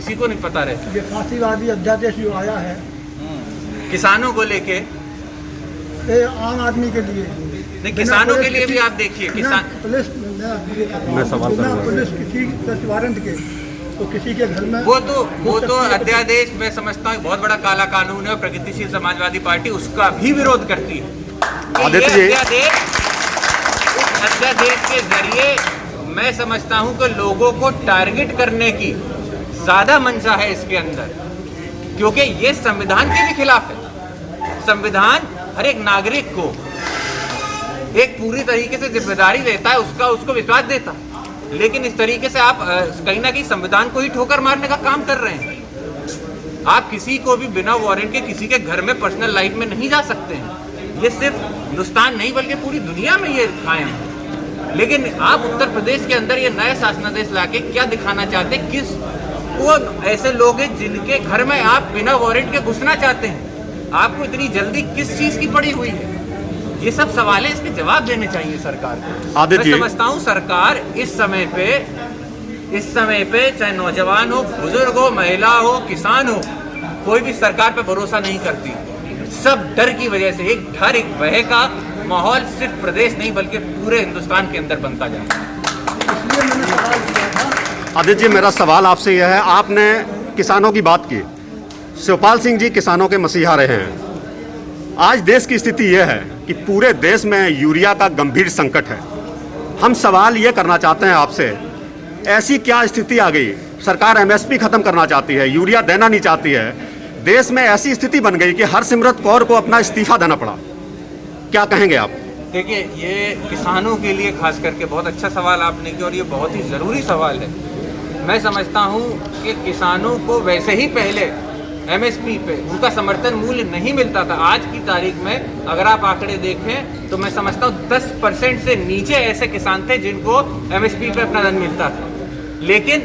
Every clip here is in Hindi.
किसी को नहीं पता रहता। ये फांसीवादी अध्यादेश जो आया है किसानों को लेके, ये आम आदमी के लिए नहीं, किसानों के लिए भी आप देखिए, किसान पुलिस किसी सर्च वारंट के तो किसी के घर में वो तो अध्यादेश मैं समझता हूँ बहुत बड़ा काला कानून है और प्रगतिशील समाजवादी पार्टी उसका भी विरोध करती है। अध्यादेश के जरिए मैं समझता हूँ कि लोगों को टारगेट करने की ज्यादा मंशा है इसके अंदर, क्योंकि ये संविधान के भी खिलाफ है। संविधान हर एक नागरिक को एक पूरी तरीके से जिम्मेदारी देता है, उसको विश्वास देता है, लेकिन इस तरीके से आप कहीं ना कहीं संविधान को ही ठोकर मारने का काम कर रहे हैं। आप किसी को भी बिना वारंट के किसी के घर में पर्सनल लाइफ में नहीं जा सकते हैं। ये सिर्फ हिंदुस्तान नहीं बल्कि पूरी दुनिया में ये कायम है। लेकिन आप उत्तर प्रदेश के अंदर ये नया शासनादेश लाके क्या दिखाना चाहते हैं? किस वो ऐसे लोग हैं जिनके घर में आप बिना वारंट के घुसना चाहते हैं? आपको इतनी जल्दी किस चीज की पड़ी हुई है? ये सब सवाल है, इसके जवाब देने चाहिए सरकार को। मैं समझता हूँ सरकार इस समय पे चाहे नौजवान हो, बुजुर्ग हो, महिला हो, किसान हो, कोई भी सरकार पे भरोसा नहीं करती। सब डर की वजह से एक डर, एक भय का माहौल सिर्फ प्रदेश नहीं बल्कि पूरे हिंदुस्तान के अंदर बनता जा रहा है। आदित्य जी, मेरा सवाल आपसे यह है, आपने किसानों की बात की, शिवपाल सिंह जी किसानों के मसीहा रहे हैं। आज देश की स्थिति यह है कि पूरे देश में यूरिया का गंभीर संकट है। हम सवाल ये करना चाहते हैं आपसे, ऐसी क्या स्थिति आ गई? सरकार एमएसपी खत्म करना चाहती है, यूरिया देना नहीं चाहती है, देश में ऐसी स्थिति बन गई कि हरसिमरत कौर को अपना इस्तीफा देना पड़ा। क्या कहेंगे आप? देखिए, ये किसानों के लिए खास करके बहुत अच्छा सवाल आपने किया और ये बहुत ही ज़रूरी सवाल है। मैं समझता हूँ कि किसानों को वैसे ही पहले एमएसपी पे उनका समर्थन मूल्य नहीं मिलता था। आज की तारीख में अगर आप आंकड़े देखें तो मैं समझता हूँ 10% से नीचे ऐसे किसान थे जिनको एमएसपी पे अपना धन मिलता था, लेकिन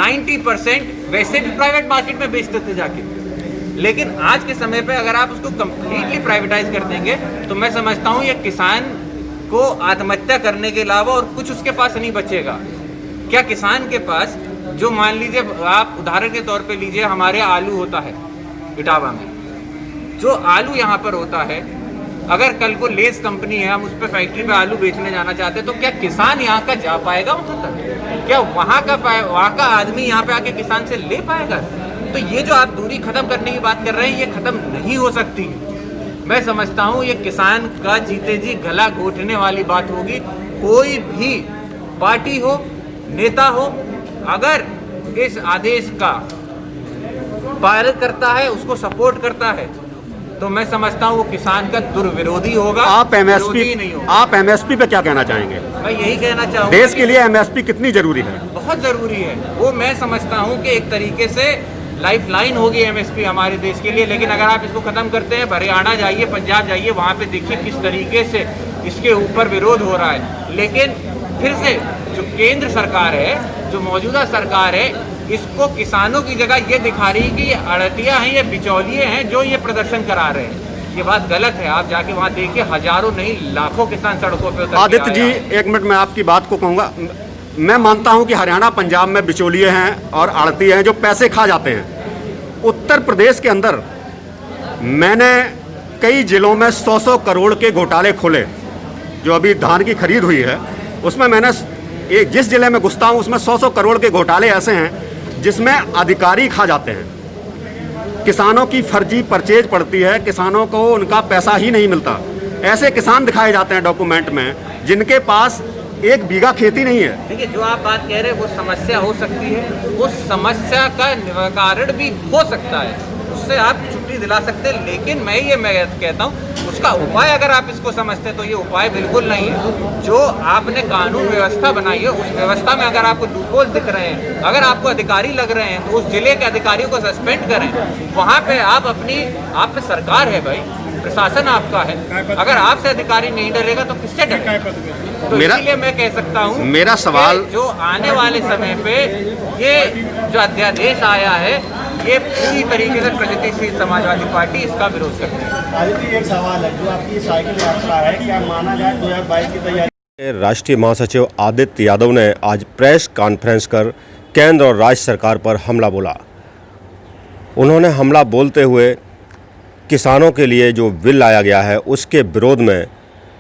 90% वैसे भी प्राइवेट मार्केट में बेचते थे जाके। लेकिन आज के समय पे अगर आप उसको कंप्लीटली प्राइवेटाइज कर देंगे तो मैं समझता हूँ ये किसान को आत्महत्या करने के अलावा और कुछ उसके पास नहीं बचेगा। क्या किसान के पास, जो मान लीजिए आप उदाहरण के तौर पे लीजिए, हमारे आलू होता है इटावा में, जो आलू यहाँ पर होता है, अगर कल को लेस कंपनी है, हम उस पर फैक्ट्री पे आलू बेचने जाना चाहते हैं तो क्या किसान यहाँ का जा पाएगा वहाँ तक? क्या वहाँ का आदमी यहाँ पे आके किसान से ले पाएगा? तो ये जो आप दूरी खत्म करने की बात कर रहे हैं, ये खत्म नहीं हो सकती। मैं समझता हूँ ये किसान का जीते जी गला घोटने वाली बात होगी। कोई भी पार्टी हो, नेता हो, अगर इस आदेश का पालन करता है, उसको सपोर्ट करता है, तो मैं समझता हूँ वो किसान का दुर्विरोधी होगा। आप एमएसपी पे क्या कहना चाहेंगे? मैं यही कहना चाहूँगा, देश के लिए एमएसपी कितनी जरूरी है? बहुत जरूरी है। वो मैं समझता हूँ कि एक तरीके से लाइफ लाइन होगी एमएसपी हमारे देश के लिए। लेकिन अगर आप इसको खत्म करते हैं, हरियाणा जाइए, पंजाब जाइए, वहाँ पे देखिए किस तरीके से इसके ऊपर विरोध हो रहा है। लेकिन फिर से जो केंद्र सरकार है, जो मौजूदा सरकार है, इसको किसानों की जगह ये दिखा रही कि ये अड़तियाँ हैं, ये बिचौलिए हैं जो ये प्रदर्शन करा रहे हैं। ये बात गलत है। आप जाके वहाँ देखिए, हजारों नहीं लाखों किसान सड़कों पे उतर। आदित्य जी, एक मिनट मैं आपकी बात को कहूँगा। मैं मानता हूँ कि हरियाणा पंजाब में बिचौलिए हैं और आड़ती हैं जो पैसे खा जाते हैं। उत्तर प्रदेश के अंदर मैंने कई जिलों में 100-100 करोड़ के घोटाले खोले। जो अभी धान की खरीद हुई है उसमें मैंने जिस जिले में घुसता हूँ उसमें 100-100 करोड़ के घोटाले ऐसे हैं जिसमें अधिकारी खा जाते हैं। किसानों की फर्जी परचेज पड़ती है, किसानों को उनका पैसा ही नहीं मिलता। ऐसे किसान दिखाए जाते हैं डॉक्यूमेंट में जिनके पास 1 बीघा खेती नहीं है। देखिए, जो आप बात कह रहे हैं वो समस्या हो सकती है, उस समस्या का निवारण भी हो सकता है, उससे आप छुट्टी दिला सकते हैं। लेकिन मैं कहता हूँ उसका उपाय अगर आप इसको समझते हैं तो ये उपाय बिल्कुल नहीं है। जो आपने कानून व्यवस्था बनाई है उस व्यवस्था में अगर आपको लूपहोल दिख रहे हैं, अगर आपको अधिकारी लग रहे हैं तो उस जिले के अधिकारियों को सस्पेंड करें। वहाँ पे आप पे सरकार है भाई, प्रशासन आपका है। अगर आपसे अधिकारी नहीं डरेगा तो किससे डरेगा? तो इसलिए मैं कह सकता हूँ, मेरा सवाल जो आने वाले समय पे ये जो अध्यादेश आया है, ये पूरी तरीके से प्रगतिशील समाजवादी पार्टी इसका विरोध करती है। आदित्य, एक सवाल है, जो आपकी साइकिल यात्रा है, क्या माना जाए 2022 की तैयारी? राष्ट्रीय महासचिव आदित्य यादव ने आज प्रेस कॉन्फ्रेंस कर केंद्र और राज्य सरकार पर हमला बोला। उन्होंने हमला बोलते हुए किसानों के लिए जो बिल लाया गया है उसके विरोध में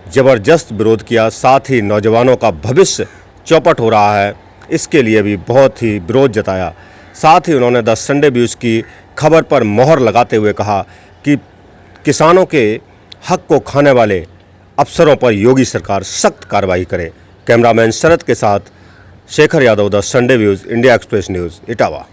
ज़बरदस्त विरोध किया। साथ ही नौजवानों का भविष्य चौपट हो रहा है, इसके लिए भी बहुत ही विरोध जताया। साथ ही उन्होंने द संडे व्यूज़ की खबर पर मोहर लगाते हुए कहा कि किसानों के हक को खाने वाले अफसरों पर योगी सरकार सख्त कार्रवाई करे। कैमरामैन शरद के साथ Shekhar Yadav, the Sunday views, India express news, Etawah.